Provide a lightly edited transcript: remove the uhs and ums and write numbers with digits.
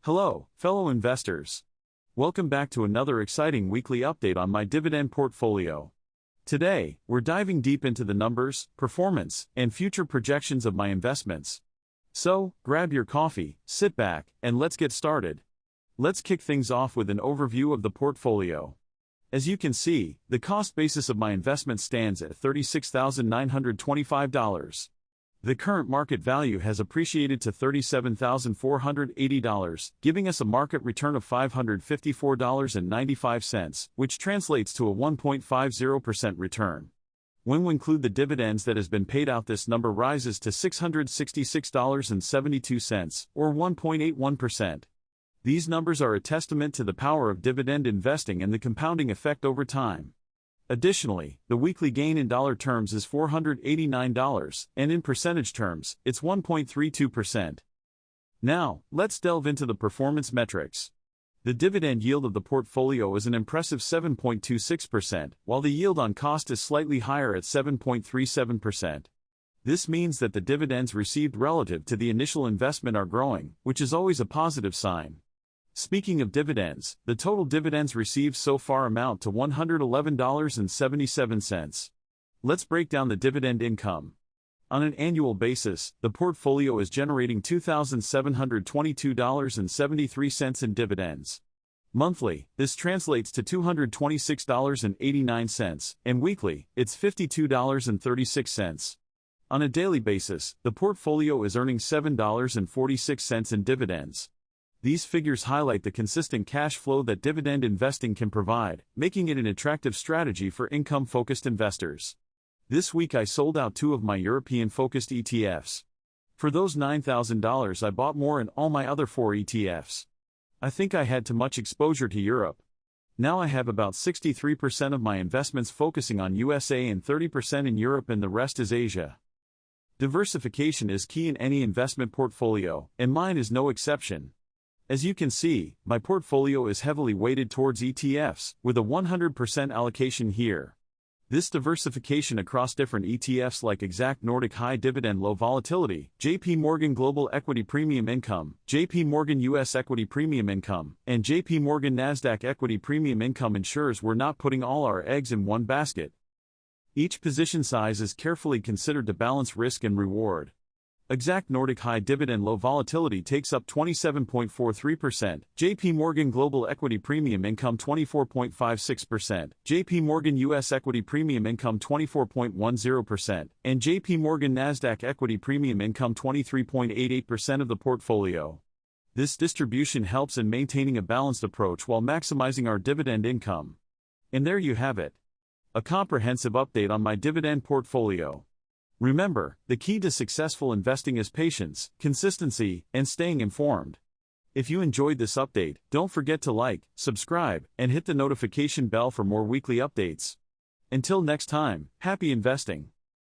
Hello, fellow investors. Welcome back to another exciting weekly update on my dividend portfolio. Today, we're diving deep into the numbers, performance, and future projections of my investments. So, grab your coffee, sit back, and let's get started. Let's kick things off with an overview of the portfolio. As you can see, the cost basis of my investment stands at $36,925. The current market value has appreciated to $37,480, giving us a market return of $554.95, which translates to a 1.50% return. When we include the dividends that has been paid out, this number rises to $666.72, or 1.81%. These numbers are a testament to the power of dividend investing and the compounding effect over time. Additionally, the weekly gain in dollar terms is $489, and in percentage terms, it's 1.32%. Now, let's delve into the performance metrics. The dividend yield of the portfolio is an impressive 7.26%, while the yield on cost is slightly higher at 7.37%. This means that the dividends received relative to the initial investment are growing, which is always a positive sign. Speaking of dividends, the total dividends received so far amount to $111.77. Let's break down the dividend income. On an annual basis, the portfolio is generating $2,722.73 in dividends. Monthly, this translates to $226.89, and weekly, it's $52.36. On a daily basis, the portfolio is earning $7.46 in dividends. These figures highlight the consistent cash flow that dividend investing can provide, making it an attractive strategy for income-focused investors. This week I sold out 2 of my European-focused ETFs. For those $9,000 I bought more in all my other 4 ETFs. I think I had too much exposure to Europe. Now I have about 63% of my investments focusing on USA and 30% in Europe, and the rest is Asia. Diversification is key in any investment portfolio, and mine is no exception. As you can see, my portfolio is heavily weighted towards ETFs, with a 100% allocation here. This diversification across different ETFs like Exact Nordic High Dividend Low Volatility, JP Morgan Global Equity Premium Income, JP Morgan US Equity Premium Income, and JP Morgan Nasdaq Equity Premium Income ensures we're not putting all our eggs in one basket. Each position size is carefully considered to balance risk and reward. Exact Nordic High Dividend Low Volatility takes up 27.43%, JP Morgan Global Equity Premium Income 24.56%, JP Morgan US Equity Premium Income 24.10%, and JP Morgan Nasdaq Equity Premium Income 23.88% of the portfolio. This distribution helps in maintaining a balanced approach while maximizing our dividend income. And there you have it. A comprehensive update on my dividend portfolio. Remember, the key to successful investing is patience, consistency, and staying informed. If you enjoyed this update, don't forget to like, subscribe, and hit the notification bell for more weekly updates. Until next time, happy investing.